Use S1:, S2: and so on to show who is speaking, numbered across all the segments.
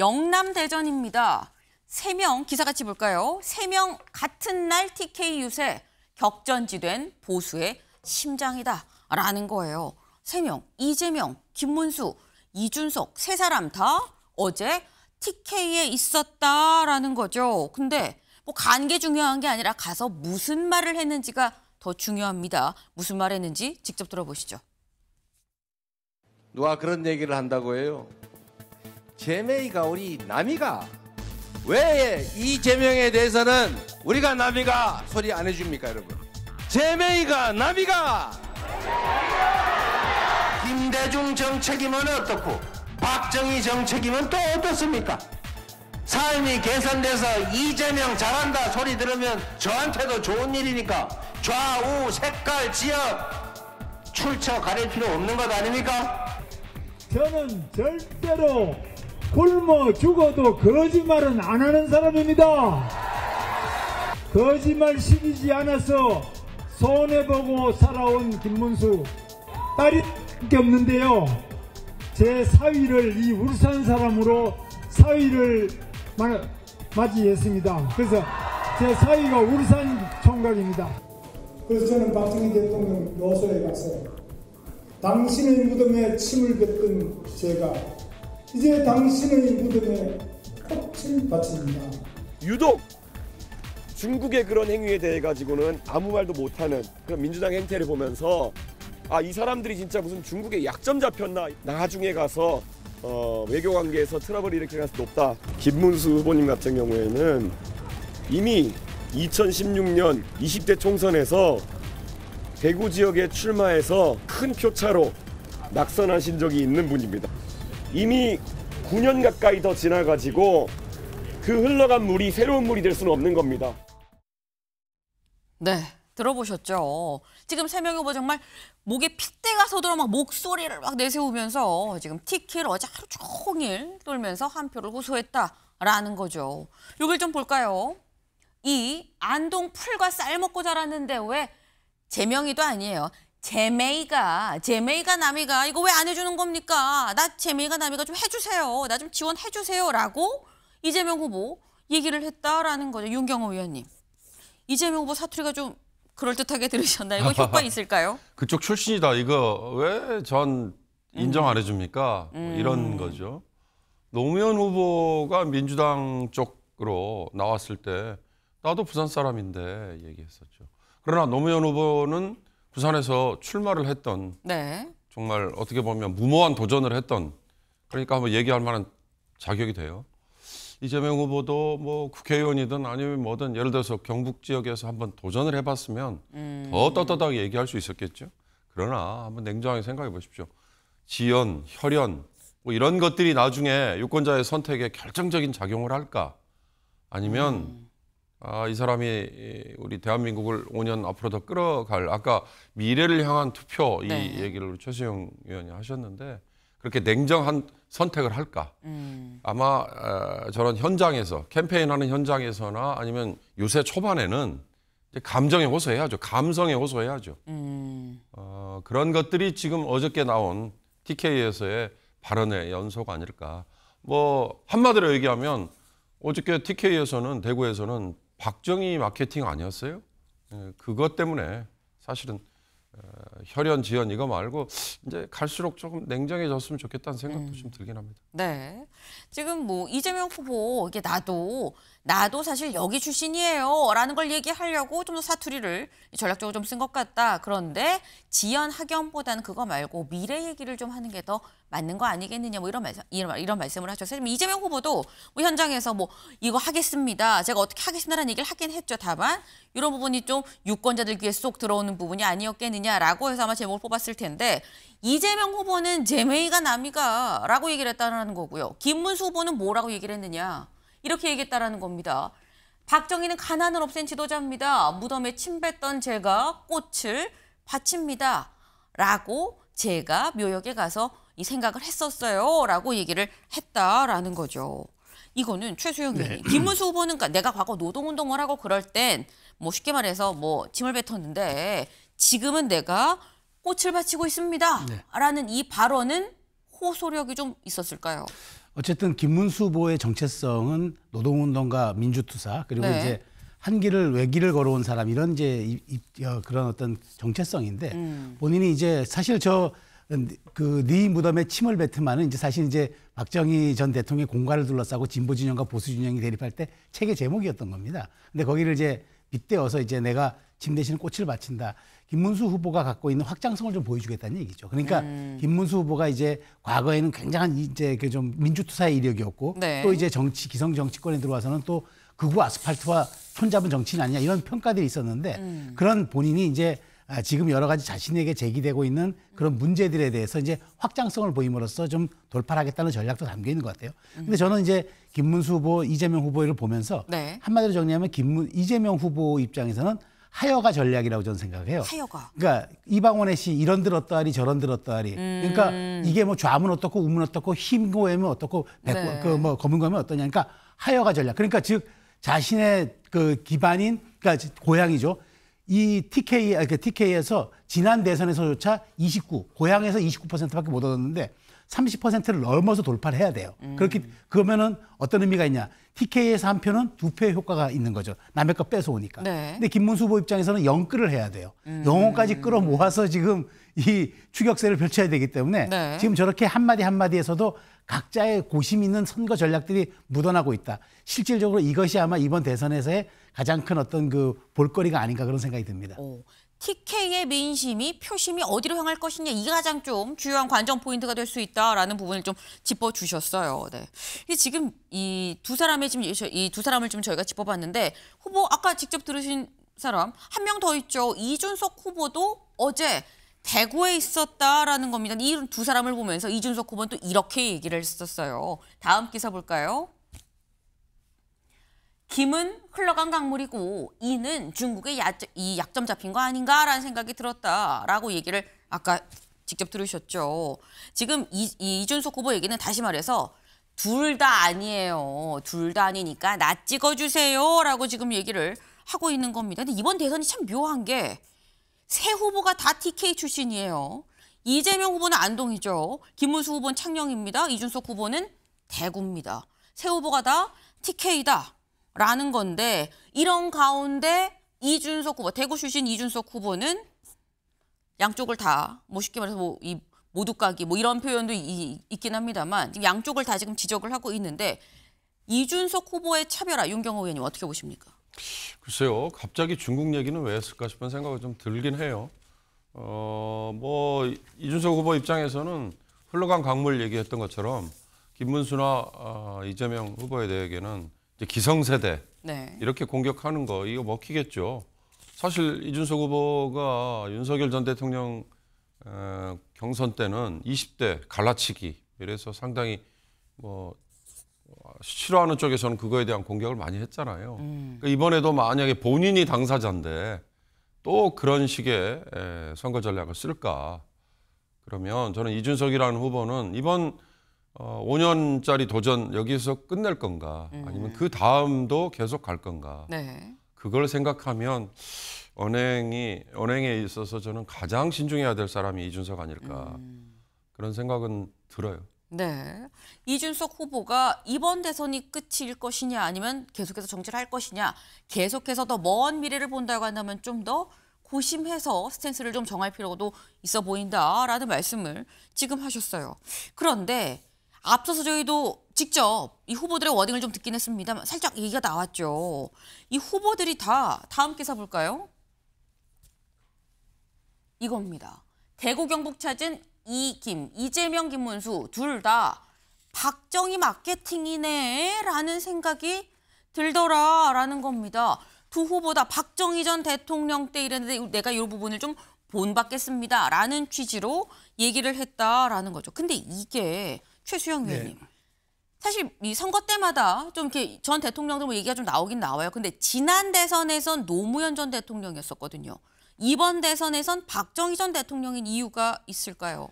S1: 영남대전입니다. 3명 기사같이 볼까요? 3명 같은 날 TK 유세 격전지된 보수의 심장이다라는 거예요. 3명 이재명, 김문수, 이준석 3사람 다 어제 TK에 있었다라는 거죠. 근데 뭐 간 게 중요한 게 아니라 가서 무슨 말을 했는지가 더 중요합니다. 무슨 말 했는지 직접 들어보시죠.
S2: 누가 그런 얘기를 한다고 해요? 제메이가 우리 남이가 왜 이재명에 대해서는 우리가 남이가 소리 안 해줍니까, 여러분? 제메이가 남이가 김대중 정책이면 어떻고 박정희 정책이면 또 어떻습니까? 삶이 개선돼서 이재명 잘한다 소리 들으면 저한테도 좋은 일이니까 좌우 색깔 지역 출처 가릴 필요 없는 것 아닙니까?
S3: 저는 절대로 굶어 죽어도 거짓말은 안 하는 사람입니다. 거짓말 시키지 않아서 손해보고 살아온 김문수 딸이 밖에 없는데요. 제 사위를 이 울산 사람으로 사위를 맞이했습니다. 그래서 제 사위가 울산 총각입니다. 그래서 저는 박정희 대통령 묘소에 가서 당신의 무덤에 침을 뱉은 제가 이제 당신의 무덤에 꽃을 바칩니다.
S4: 유독 중국의 그런 행위에 대해 가지고는 아무 말도 못하는 그런 민주당 행태를 보면서 아, 이 사람들이 진짜 무슨 중국에 약점 잡혔나, 나중에 가서 외교 관계에서 트러블이 일으킬 가능성이 높다. 김문수 후보님 같은 경우에는 이미 2016년 20대 총선에서 대구 지역에 출마해서 큰 표차로 낙선하신 적이 있는 분입니다. 이미 9년 가까이 더 지나가지고 그 흘러간 물이 새로운 물이 될 수는 없는 겁니다.
S1: 네, 들어보셨죠? 지금 3명의 후보 정말 목에 핏대가 서도록 막 목소리를 막 내세우면서 지금 TK를 어제 하루 종일 돌면서 한 표를 호소했다라는 거죠. 여길 좀 볼까요? 이 안동 풀과 쌀 먹고 자랐는데 왜 제명이도 아니에요. 제메이가 남이가 이거 왜 안 해주는 겁니까? 나 제메이가 남이가 좀 해주세요. 나 좀 지원해주세요. 라고 이재명 후보 얘기를 했다라는 거죠. 윤경호 의원님. 이재명 후보 사투리가 좀 그럴듯하게 들으셨나요? 이거 효과 있을까요?
S5: 그쪽 출신이다. 이거 왜 전 인정 안 해줍니까? 이런 거죠. 노무현 후보가 민주당 쪽으로 나왔을 때 나도 부산 사람인데 얘기했었죠. 그러나 노무현 후보는 부산에서 출마를 했던
S1: 네.
S5: 정말 어떻게 보면 무모한 도전을 했던 그러니까 한번 얘기할 만한 자격이 돼요. 이재명 후보도 뭐 국회의원이든 아니면 뭐든 예를 들어서 경북 지역에서 한번 도전을 해봤으면 더 떳떳하게 얘기할 수 있었겠죠. 그러나 한번 냉정하게 생각해 보십시오. 지연, 혈연 뭐 이런 것들이 나중에 유권자의 선택에 결정적인 작용을 할까? 아니면 이 사람이 우리 대한민국을 5년 앞으로 더 끌어갈 아까 미래를 향한 투표 이 얘기를 우리 최수영 의원이 하셨는데 그렇게 냉정한 선택을 할까? 아마 저런 현장에서 캠페인하는 현장에서나 아니면 요새 초반에는 이제 감정에 호소해야죠. 감성에 호소해야죠. 그런 것들이 지금 어저께 나온 TK에서의 발언의 연속 아닐까? 뭐 한마디로 얘기하면 어저께 TK에서는 대구에서는 박정희 마케팅 아니었어요? 그것 때문에 사실은 혈연, 지연 이거 말고 이제 갈수록 조금 냉정해졌으면 좋겠다는 생각도 좀 들긴 합니다.
S1: 네. 지금 뭐 이재명 후보 이게 나도 사실 여기 출신이에요 라는 걸 얘기하려고 좀 더 사투리를 전략적으로 좀 쓴 것 같다. 그런데 지연 학연보다는 그거 말고 미래 얘기를 좀 하는 게 더 맞는 거 아니겠느냐 뭐 이런 말씀을 하셨어요. 이재명 후보도 뭐 현장에서 뭐 이거 하겠습니다. 제가 어떻게 하겠습니다라는 얘기를 하긴 했죠. 다만 이런 부분이 좀 유권자들 귀에 쏙 들어오는 부분이 아니었겠느냐라고 해서 아마 제목을 뽑았을 텐데 이재명 후보는 제메이가 남이가 라고 얘기를 했다는 거고요. 김문수 후보는 뭐라고 얘기를 했느냐. 이렇게 얘기했다라는 겁니다. 박정희는 가난을 없앤 지도자입니다. 무덤에 침 뱉던 제가 꽃을 바칩니다. 라고 제가 묘역에 가서 이 생각을 했었어요. 라고 얘기를 했다라는 거죠. 이거는 최수영 의원님. 김문수 후보는 내가 과거 노동운동을 하고 그럴 땐 뭐 쉽게 말해서 뭐 침을 뱉었는데 지금은 내가 꽃을 바치고 있습니다. 라는 이 발언은 호소력이 좀 있었을까요?
S6: 어쨌든 김문수 후보의 정체성은 노동운동가 민주투사 그리고
S1: 네.
S6: 이제 한 길을 외길을 걸어온 사람 이런 이제 그런 어떤 정체성인데 본인이 이제 사실 네 무덤에 침을 뱉으면은 이제 사실 이제 박정희 전 대통령의 공과를 둘러싸고 진보 진영과 보수 진영이 대립할 때 책의 제목이었던 겁니다. 근데 거기를 이제 빗대어서 이제 내가 침 대신 꽃을 바친다. 김문수 후보가 갖고 있는 확장성을 좀 보여주겠다는 얘기죠. 그러니까 김문수 후보가 이제 과거에는 굉장한 이제 그 좀 민주투사의 이력이었고
S1: 네.
S6: 또 이제 기성 정치권에 들어와서는 또 극우 아스팔트와 손잡은 정치인 아니냐 이런 평가들이 있었는데 그런 본인이 이제 지금 여러 가지 자신에게 제기되고 있는 그런 문제들에 대해서 이제 확장성을 보임으로써 좀 돌파를 하겠다는 전략도 담겨 있는 것 같아요. 근데 저는 이제 김문수 후보, 이재명 후보를 보면서
S1: 네.
S6: 한마디로 정리하면 이재명 후보 입장에서는 하여가 전략이라고 저는 생각해요.
S1: 하여가.
S6: 그러니까 이방원의 시 이런 들 어떠하리 저런 들 어떠하리. 그러니까 이게 뭐 좌문 어떻고 우문 어떻고 힘고 외면 어떻고
S1: 네.
S6: 뭐 검은 거면 어떠냐. 그러니까 하여가 전략. 그러니까 즉 자신의 그 기반인 그러니까 고향이죠. 이 TK에서 지난 대선에서조차 고향에서 29%밖에 못 얻었는데 30%를 넘어서 돌파를 해야 돼요. 그러면은 어떤 의미가 있냐? TK에서 한 표는 2표의 효과가 있는 거죠. 남의 거 뺏어오니까.
S1: 네.
S6: 근데 김문수 후보 입장에서는 영끌을 해야 돼요. 영혼까지 끌어모아서 지금 이 추격세를 펼쳐야 되기 때문에
S1: 네.
S6: 지금 저렇게 한마디 한마디에서도 각자의 고심 있는 선거 전략들이 묻어나고 있다. 실질적으로 이것이 아마 이번 대선에서의 가장 큰 어떤 그 볼거리가 아닌가 그런 생각이 듭니다.
S1: TK의 민심이 표심이 어디로 향할 것이냐 이게 가장 좀 주요한 관전 포인트가 될 수 있다라는 부분을 좀 짚어주셨어요. 네. 지금 이 두 사람을 좀 저희가 짚어봤는데 후보 아까 직접 들으신 사람 한 명 더 있죠. 이준석 후보도 어제 대구에 있었다라는 겁니다. 이 두 사람을 보면서 이준석 후보는 또 이렇게 얘기를 했었어요. 다음 기사 볼까요? 김은 흘러간 강물이고 이는 중국의 약점 잡힌 거 아닌가라는 생각이 들었다라고 얘기를 아까 직접 들으셨죠. 지금 이준석 후보 얘기는 다시 말해서 둘 다 아니에요. 둘 다 아니니까 나 찍어주세요라고 지금 얘기를 하고 있는 겁니다. 근데 이번 대선이 참 묘한 게 세 후보가 다 TK 출신이에요. 이재명 후보는 안동이죠. 김문수 후보는 창녕입니다. 이준석 후보는 대구입니다. 세 후보가 다 TK다. 라는 건데 이런 가운데 이준석 후보, 대구 출신 이준석 후보는 양쪽을 다 뭐 쉽게 말해서 이 모두까기 뭐 이런 표현도 있긴 합니다만 지금 양쪽을 다 지금 지적을 하고 있는데 이준석 후보의 차별화 윤경호 의원님 어떻게 보십니까?
S5: 글쎄요. 갑자기 중국 얘기는 왜 했을까 싶은 생각이 좀 들긴 해요. 뭐 이준석 후보 입장에서는 흘러간 강물 얘기했던 것처럼 김문수나 이재명 후보에 대해서는 기성세대
S1: 네.
S5: 이렇게 공격하는 거 이거 먹히겠죠. 사실 이준석 후보가 윤석열 전 대통령 경선 때는 20대 갈라치기 이래서 상당히 뭐 싫어하는 쪽에서는 그거에 대한 공격을 많이 했잖아요. 그러니까 이번에도 만약에 본인이 당사자인데 또 그런 식의 선거 전략을 쓸까? 그러면 저는 이준석이라는 후보는 이번 5년짜리 도전 여기서 끝낼 건가 아니면 그 다음도 계속 갈 건가
S1: 네.
S5: 그걸 생각하면 언행에 있어서 저는 가장 신중해야 될 사람이 이준석 아닐까 그런 생각은 들어요.
S1: 네. 이준석 후보가 이번 대선이 끝일 것이냐 아니면 계속해서 정치를 할 것이냐 계속해서 더 먼 미래를 본다고 한다면 좀 더 고심해서 스탠스를 좀 정할 필요도 있어 보인다라는 말씀을 지금 하셨어요. 그런데 앞서서 저희도 직접 이 후보들의 워딩을 좀 듣긴 했습니다만 살짝 얘기가 나왔죠. 이 후보들이 다 다음 기사 볼까요? 이겁니다. 대구 경북 찾은 이재명, 김문수 둘 다 박정희 마케팅이네 라는 생각이 들더라라는 겁니다. 두 후보 다 박정희 전 대통령 때 이랬는데 내가 이 부분을 좀 본받겠습니다 라는 취지로 얘기를 했다라는 거죠. 근데 이게 최수영 의원님. 네. 사실 이 선거 때마다 좀 이렇게 전 대통령들 뭐 얘기가 좀 나오긴 나와요. 근데 지난 대선에선 노무현 전 대통령이었었거든요. 이번 대선에선 박정희 전 대통령인 이유가 있을까요?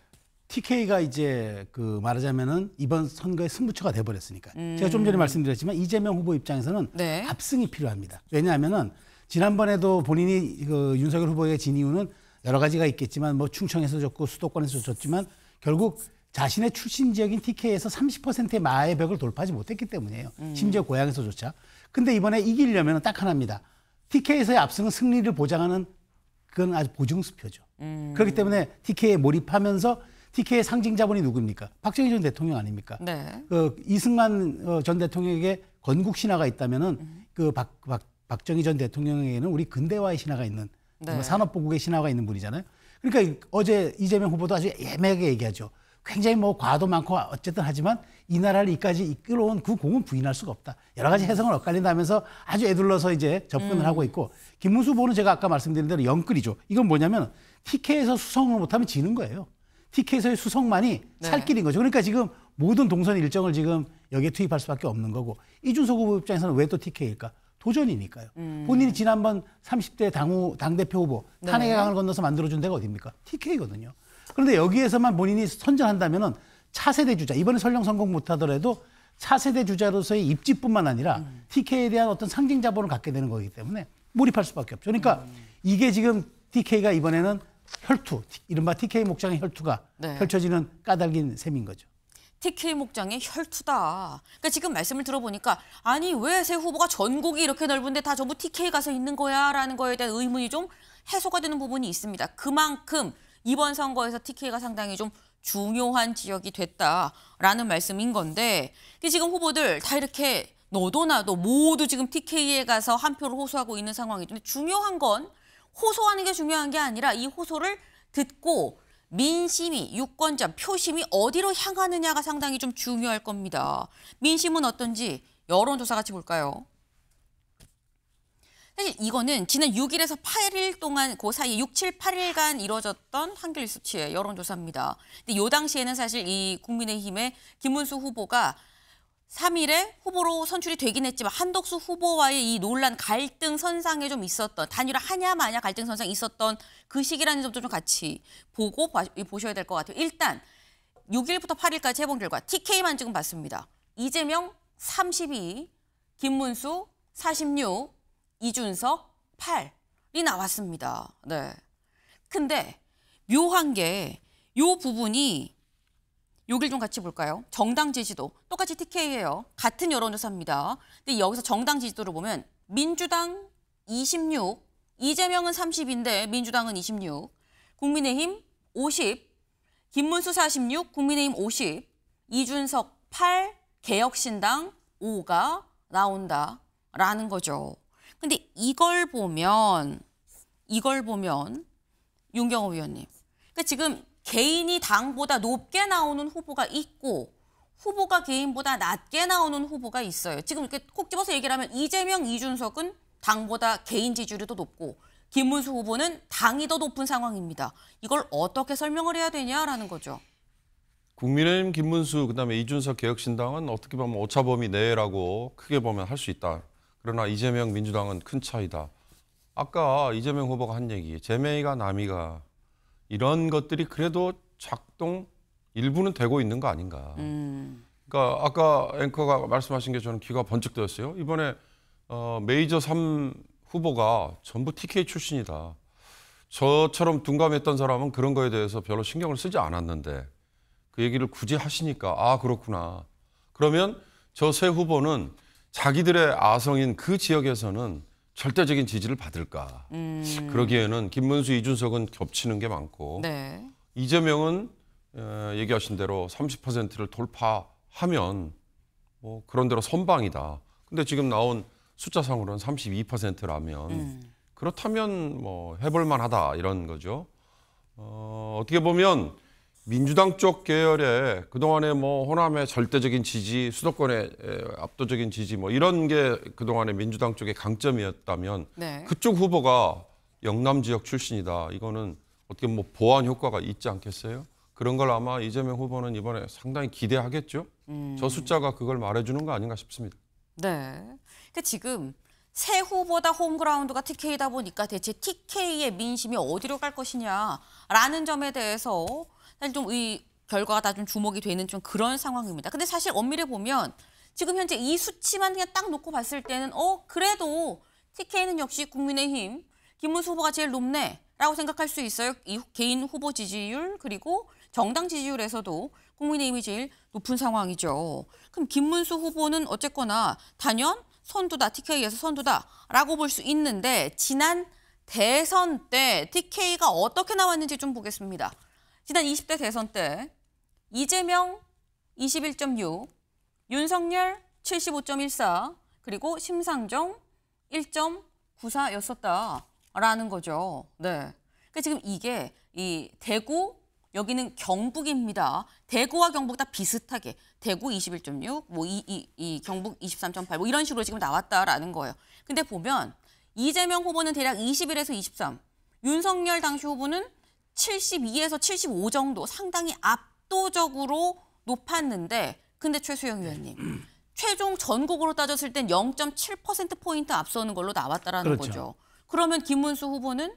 S6: TK가 이제 그 말하자면은 이번 선거의 승부처가 돼버렸으니까. 제가 좀 전에 말씀드렸지만 이재명 후보 입장에서는
S1: 네.
S6: 압승이 필요합니다. 왜냐하면은 지난번에도 본인이 그 윤석열 후보에 진 이유는 여러 가지가 있겠지만 뭐 충청에서 졌고 수도권에서 졌지만 결국 자신의 출신 지역인 TK에서 30%의 마의 벽을 돌파하지 못했기 때문이에요. 심지어 고향에서조차. 근데 이번에 이기려면 딱 하나입니다. TK에서의 압승은 승리를 보장하는 그건 아주 보증수표죠. 그렇기 때문에 TK에 몰입하면서 TK의 상징자분이 누굽니까? 박정희 전 대통령 아닙니까?
S1: 네.
S6: 그 이승만 전 대통령에게 건국 신화가 있다면은 그 박정희 전 대통령에게는 우리 근대화의 신화가 있는
S1: 네.
S6: 산업보국의 신화가 있는 분이잖아요. 그러니까 어제 이재명 후보도 아주 애매하게 얘기하죠. 굉장히 뭐 과도 많고 어쨌든 하지만 이 나라를 이까지 이끌어온 그 공은 부인할 수가 없다. 여러 가지 해석을 엇갈린다면서 아주 애둘러서 이제 접근을 하고 있고 김문수 후보는 제가 아까 말씀드린 대로 영끌이죠. 이건 뭐냐면 TK에서 수성을 못하면 지는 거예요. TK에서의 수성만이
S1: 네.
S6: 살 길인 거죠. 그러니까 지금 모든 동선 일정을 지금 여기에 투입할 수밖에 없는 거고 이준석 후보 입장에서는 왜 또 TK일까? 도전이니까요. 본인이 지난번 30대 당대표 후보
S1: 네.
S6: 탄핵의 강을 건너서 만들어준 데가 어디입니까? TK거든요. 그런데 여기에서만 본인이 선전한다면은 차세대 주자, 이번에 설령 성공 못하더라도 차세대 주자로서의 입지뿐만 아니라 TK에 대한 어떤 상징 자본을 갖게 되는 거기 때문에 몰입할 수밖에 없죠. 그러니까 이게 지금 TK가 이번에는 혈투, 이른바 TK 목장의 혈투가
S1: 네.
S6: 펼쳐지는 까닭인 셈인 거죠.
S1: TK 목장의 혈투다. 그러니까 지금 말씀을 들어보니까 아니 왜 새 후보가 전국이 이렇게 넓은데 다 전부 TK 가서 있는 거야라는 거에 대한 의문이 좀 해소가 되는 부분이 있습니다. 그만큼 이번 선거에서 TK가 상당히 좀 중요한 지역이 됐다라는 말씀인 건데 지금 후보들 다 이렇게 너도 나도 모두 지금 TK에 가서 한 표를 호소하고 있는 상황이죠. 중요한 건 호소하는 게 중요한 게 아니라 이 호소를 듣고 민심이, 유권자, 표심이 어디로 향하느냐가 상당히 좀 중요할 겁니다. 민심은 어떤지 여론조사 같이 볼까요? 사실 이거는 지난 6일에서 8일 동안 그 사이 6, 7, 8일간 이루어졌던 한겨레 수치의 여론조사입니다. 근데 이 당시에는 사실 이 국민의힘의 김문수 후보가 3일에 후보로 선출이 되긴 했지만 한덕수 후보와의 이 논란 갈등 선상에 좀 있었던 단일화 하냐 마냐 갈등 선상에 있었던 그 시기라는 점도 좀 같이 보셔야 될 것 같아요. 일단 6일부터 8일까지 해본 결과 TK만 지금 봤습니다. 이재명 32, 김문수 46, 이준석 8이 나왔습니다. 네. 근데 묘한 게 요 부분이 여길 좀 같이 볼까요? 정당 지지도 똑같이 TK예요. 같은 여론조사입니다. 근데 여기서 정당 지지도를 보면 민주당 26, 이재명은 30인데 민주당은 26, 국민의힘 50, 김문수 46, 국민의힘 50, 이준석 8, 개혁신당 5가 나온다라는 거죠. 근데 이걸 보면 윤경호 위원님, 그러니까 지금 개인이 당보다 높게 나오는 후보가 있고 후보가 개인보다 낮게 나오는 후보가 있어요. 지금 이렇게 콕 집어서 얘기를 하면 이재명, 이준석은 당보다 개인 지지율이 더 높고 김문수 후보는 당이 더 높은 상황입니다. 이걸 어떻게 설명을 해야 되냐라는 거죠.
S5: 국민의힘 김문수 그다음에 이준석 개혁신당은 어떻게 보면 오차범위 내라고 크게 보면 할 수 있다. 그러나 이재명 민주당은 큰 차이다. 아까 이재명 후보가 한 얘기, 재매가 남이가 이런 것들이 그래도 작동 일부는 되고 있는 거 아닌가. 그러니까 아까 앵커가 말씀하신 게 저는 귀가 번쩍 뜨였어요. 이번에 메이저 3 후보가 전부 TK 출신이다. 저처럼 둔감했던 사람은 그런 거에 대해서 별로 신경을 쓰지 않았는데 그 얘기를 굳이 하시니까 아 그렇구나. 그러면 저 세 후보는 자기들의 아성인 그 지역에서는 절대적인 지지를 받을까. 그러기에는 김문수, 이준석은 겹치는 게 많고
S1: 네.
S5: 이재명은 얘기하신 대로 30%를 돌파하면 뭐 그런 대로 선방이다. 근데 지금 나온 숫자상으로는 32%라면 그렇다면 뭐 해볼 만하다 이런 거죠. 어떻게 보면 민주당 쪽 계열의 그동안에 뭐 호남의 절대적인 지지, 수도권의 압도적인 지지 뭐 이런 게 그동안의 민주당 쪽의 강점이었다면
S1: 네.
S5: 그쪽 후보가 영남 지역 출신이다. 이거는 어떻게 뭐 보완 효과가 있지 않겠어요? 그런 걸 아마 이재명 후보는 이번에 상당히 기대하겠죠. 저 숫자가 그걸 말해주는 거 아닌가 싶습니다.
S1: 네. 그러니까 지금 새 후보다 홈그라운드가 TK다 보니까 대체 TK의 민심이 어디로 갈 것이냐라는 점에 대해서 사실 좀 이 결과가 다 좀 주목이 되는 좀 그런 상황입니다. 근데 사실 엄밀히 보면 지금 현재 이 수치만 그냥 딱 놓고 봤을 때는 그래도 TK는 역시 국민의힘 김문수 후보가 제일 높네라고 생각할 수 있어요. 이 개인 후보 지지율 그리고 정당 지지율에서도 국민의힘이 제일 높은 상황이죠. 그럼 김문수 후보는 어쨌거나 단연 선두다, TK에서 선두다라고 볼 수 있는데 지난 대선 때 TK가 어떻게 나왔는지 좀 보겠습니다. 지난 20대 대선 때 이재명 21.6, 윤석열 75.14, 그리고 심상정 1.94였었다라는 거죠. 네. 그러니까 지금 이게 이 대구, 여기는 경북입니다. 대구와 경북 다 비슷하게 대구 21.6, 뭐 이 경북 23.8, 뭐 이런 식으로 지금 나왔다라는 거예요. 근데 보면 이재명 후보는 대략 21에서 23, 윤석열 당시 후보는 72에서 75 정도 상당히 압도적으로 높았는데, 근데 최수영 의원님, 최종 전국으로 따졌을 땐 0.7%포인트 앞서는 걸로 나왔다라는
S6: 그렇죠.
S1: 거죠. 그러면 김문수 후보는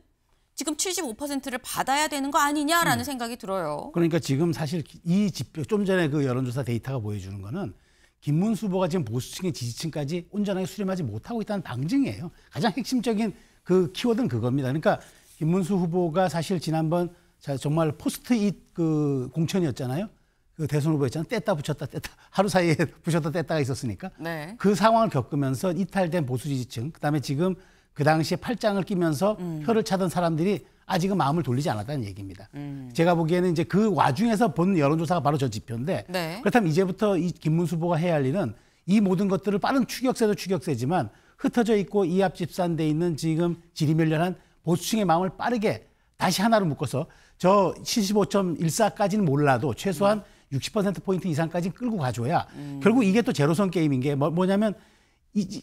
S1: 지금 75%를 받아야 되는 거 아니냐라는 생각이 들어요.
S6: 그러니까 지금 사실 이 지표, 좀 전에 그 여론조사 데이터가 보여주는 거는 김문수 후보가 지금 보수층의 지지층까지 온전하게 수렴하지 못하고 있다는 방증이에요. 가장 핵심적인 그 키워드는 그겁니다. 그러니까 김문수 후보가 사실 지난번 정말 포스트잇 그 공천이었잖아요. 그 대선 후보였잖아요. 뗐다 붙였다 하루 사이에 붙였다 뗐다가 있었으니까.
S1: 네.
S6: 그 상황을 겪으면서 이탈된 보수 지지층, 그다음에 지금 그 당시에 팔짱을 끼면서 표를 차던 사람들이 아직은 마음을 돌리지 않았다는 얘기입니다. 제가 보기에는 이제 그 와중에서 본 여론조사가 바로 저 지표인데,
S1: 네.
S6: 그렇다면 이제부터 이 김문수 후보가 해야 할 일은 이 모든 것들을 빠른 추격세도 추격세지만 흩어져 있고 이합집산돼 있는 지금 지리멸렬한 보수층의 마음을 빠르게 다시 하나로 묶어서 저 75.14까지는 몰라도 최소한 60%포인트 이상까지 끌고 가줘야 결국 이게 또 제로섬 게임인 게 뭐냐면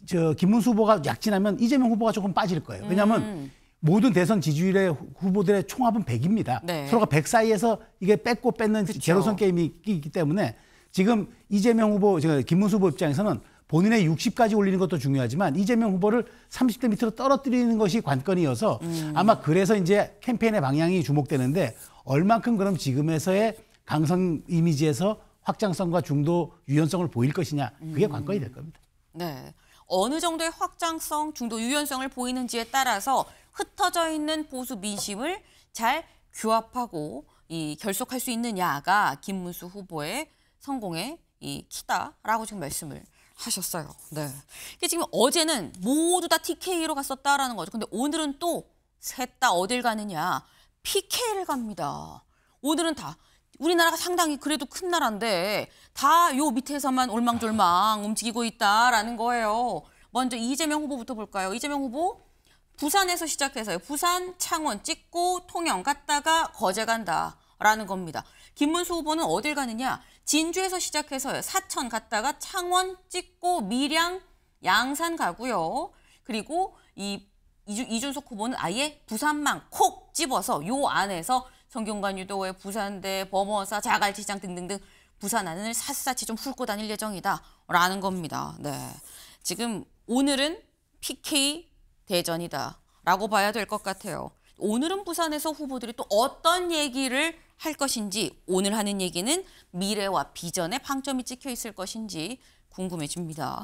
S6: 저 김문수 후보가 약진하면 이재명 후보가 조금 빠질 거예요. 왜냐하면 모든 대선 지지율의 후보들의 총합은 100입니다.
S1: 네.
S6: 서로가 100 사이에서 이게 뺏고 뺏는
S1: 그쵸.
S6: 제로섬 게임이 있기 때문에 지금 이재명 후보, 김문수 후보 입장에서는 본인의 60까지 올리는 것도 중요하지만 이재명 후보를 30대 밑으로 떨어뜨리는 것이 관건이어서 아마 그래서 이제 캠페인의 방향이 주목되는데 얼만큼 그럼 지금에서의 강성 이미지에서 확장성과 중도 유연성을 보일 것이냐, 그게 관건이 될 겁니다.
S1: 네. 어느 정도의 확장성, 중도 유연성을 보이는지에 따라서 흩어져 있는 보수 민심을 잘 규합하고 결속할 수 있느냐가 김문수 후보의 성공의 키다라고 지금 말씀을 하셨어요. 네. 지금 어제는 모두 다 TK로 갔었다라는 거죠. 근데 오늘은 또 셋 다 어딜 가느냐? PK를 갑니다. 오늘은 다 우리나라가 상당히 그래도 큰 나라인데 다 요 밑에서만 올망졸망 움직이고 있다라는 거예요. 먼저 이재명 후보부터 볼까요? 이재명 후보 부산에서 시작해서요. 부산, 창원 찍고 통영 갔다가 거제 간다라는 겁니다. 김문수 후보는 어딜 가느냐? 진주에서 시작해서요. 사천 갔다가 창원 찍고 밀양, 양산 가고요. 그리고 이준석 후보는 아예 부산만 콕 집어서 요 안에서 성균관 유도회, 부산대, 범어사, 자갈치장 등등등 부산 안을 샅샅이 좀 훑고 다닐 예정이다라는 겁니다. 네, 지금 오늘은 PK 대전이다라고 봐야 될 것 같아요. 오늘은 부산에서 후보들이 또 어떤 얘기를 할 것인지, 오늘 하는 얘기는 미래와 비전에 방점이 찍혀 있을 것인지 궁금해집니다.